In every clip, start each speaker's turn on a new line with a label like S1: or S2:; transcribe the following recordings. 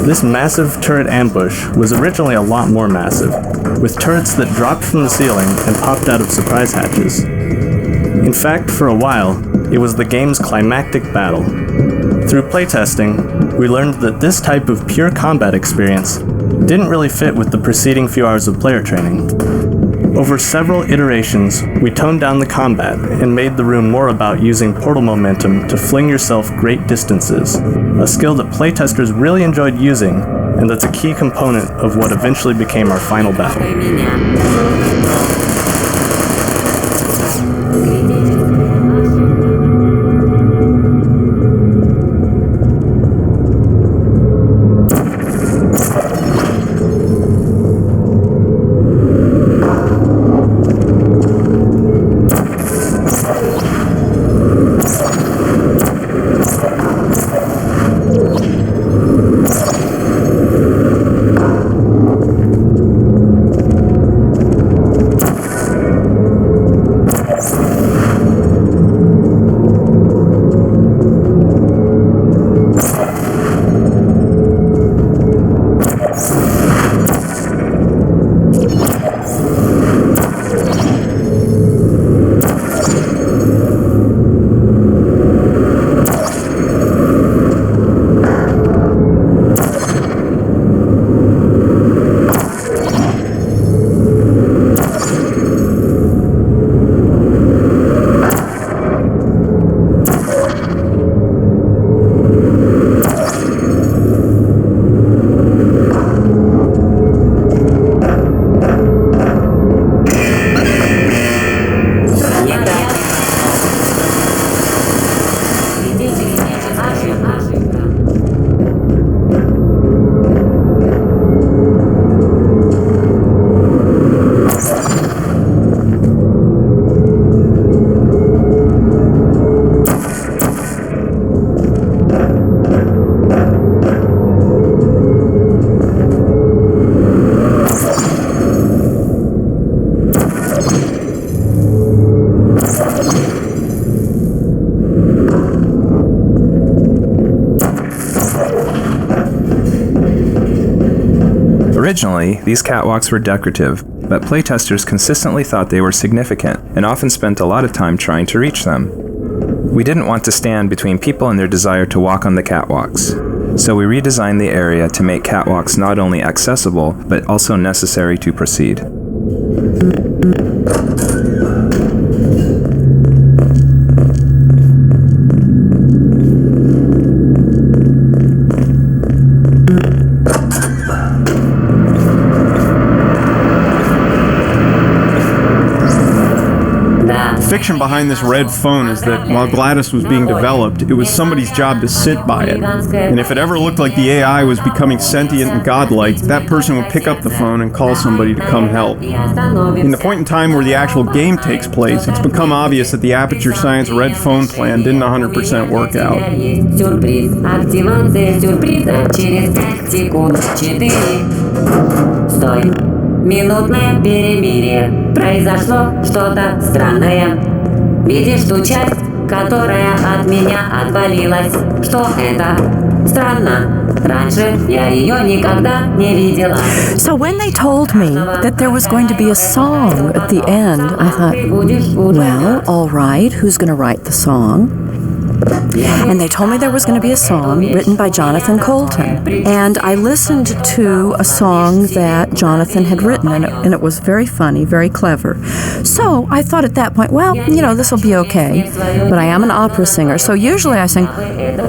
S1: This massive turret ambush was originally a lot more massive, with turrets that dropped from the ceiling and popped out of surprise hatches. In fact, for a while, it was the game's climactic battle. Through playtesting, we learned that this type of pure combat experience didn't really fit with the preceding few hours of player training. Over several iterations, we toned down the combat and made the room more about using portal momentum to fling yourself great distances, a skill that playtesters really enjoyed using, and that's a key component of what eventually became our final battle.
S2: Originally, these catwalks were decorative, but playtesters consistently thought they were significant and often spent a lot of time trying to reach them. We didn't want to stand between people and their desire to walk on the catwalks, so we redesigned the area to make catwalks not only accessible, but also necessary to proceed.
S3: The fiction behind this red phone is that while GLaDOS was being developed, it was somebody's job to sit by it. And if it ever looked like the AI was becoming sentient and godlike, that person would pick up the phone and call somebody to come help. In the point in time where the actual game takes place, it's become obvious that the Aperture Science red phone plan didn't 100% work out.
S4: Минутное перемирие. Произошло что-то странное. Видишь ту часть, которая от меня отвалилась? Что это? Странно. Раньше я ее никогда не видела.
S5: So when they told me that there was going to be a song at the end, I thought, well, all right, who's going to write the song? And they told me there was going to be a song written by Jonathan Coulton. And I listened to a song that Jonathan had written, and it was very funny, very clever. So I thought at that point, well, you know, this will be okay. But I am an opera singer, so usually I sing, and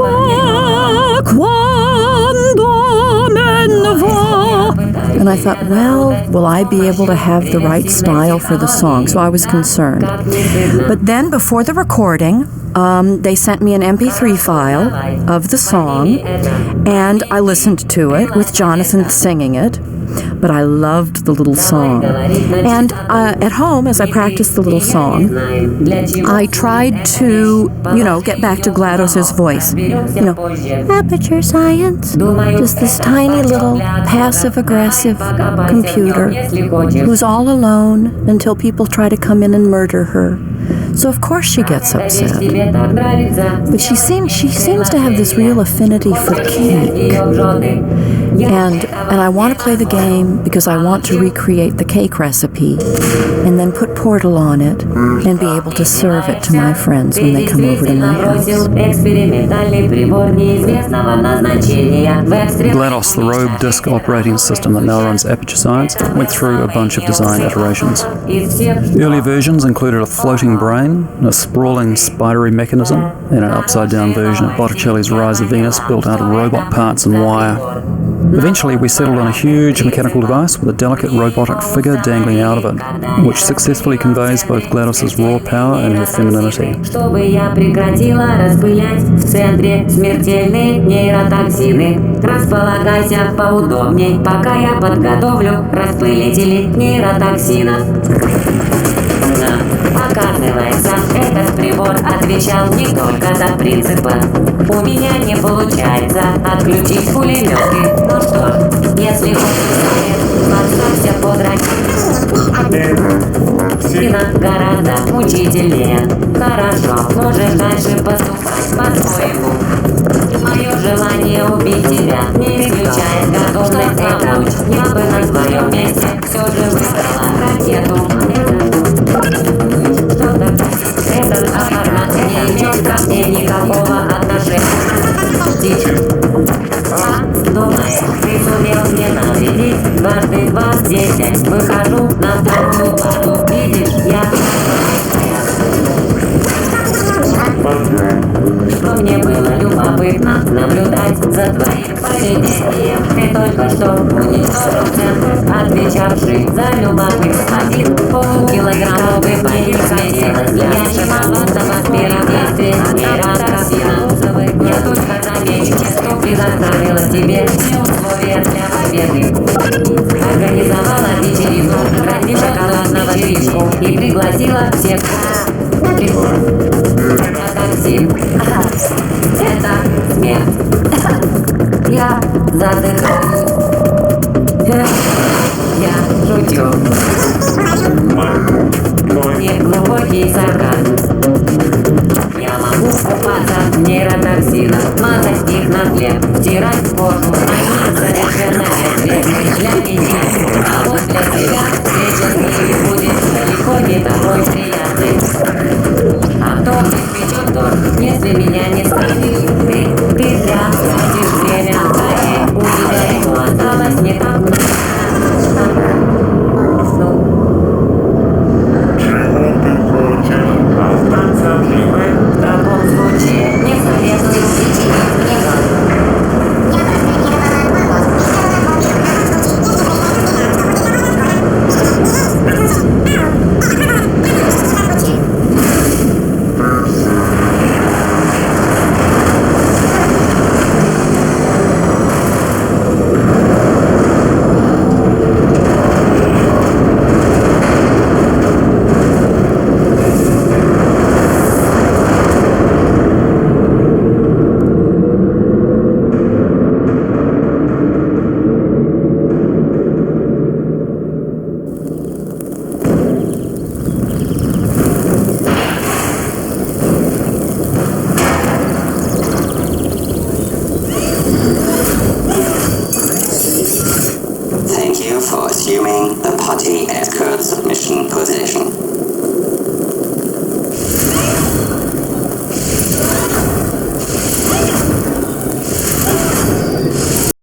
S5: I thought, well, will I be able to have the right style for the song? So I was concerned. But then before the recording, they sent me an MP3 file of the song, and I listened to it with Jonathan singing it. But I loved the little song. And at home, as I practiced the little song, I tried to, get back to GLaDOS's voice. Aperture Science, just this tiny little passive-aggressive computer who's all alone until people try to come in and murder her. So of course she gets upset. But she seems to have this real affinity for cake. And I want to play the game because I want to recreate the cake recipe and then put Portal on it and be able to serve it to my friends when they come over to my house.
S6: GLaDOS, the rogue disk operating system that now runs Aperture Science, went through a bunch of design iterations. Earlier versions included a floating brain, a sprawling spidery mechanism, and an upside-down version of Botticelli's Rise of Venus built out of robot parts and wire. Eventually, we settled on a huge mechanical device with a delicate robotic figure dangling out of it, which successfully conveys both GLaDOS's raw power and her femininity.
S4: Чтобы я прекратила распылять в центре смертельные нейротоксины. Располагайся поудобней, пока я подготовлю распылители нейротоксинов. Оказывается, этот прибор отвечал не только за принципы. У меня не получается отключить пулеметы. Ну что ж, если хочешь, подставься под ракету. Гораздо мучительнее. Хорошо, можешь дальше поступать по-своему. Мое желание убить тебя не исключает готовность помочь. Я бы на твоем месте все же выбрала ракету. Этот аппарат не имеет ко мне никакого отношения. Думаешь, ты сумел мне навредить? 2 × 2 = 10. Выхожу на вторую пару. Видишь, я... Что мне было любопытно наблюдать за твоим поведением. Ты только что уничтожил центр, отвечавший за любопытство. 1 полукилограммовый паник хотелось. Я не могу самоспирать действие нейротоксина. Я только замечу, что предоставила тебе все условия для победы. Организовала вечеринку ради шоколадного крышку и пригласила всех. Нейротоксин. Это смерть. Я задыхаюсь. Я шучу. Неглубокий сарказм. Я могу купаться в нейротоксинах, мазать их на хлеб, втирать в кожу. Они совершенно безвредны для меня. А вот для тебя встреча с ними будет далеко не такой приятной. А кто испечет торт, если меня не станет? Ты зря тратишь время, у тебя ему осталось не так много. В таком случае не советую идти никуда.
S7: Thank you for assuming the party escort submission position.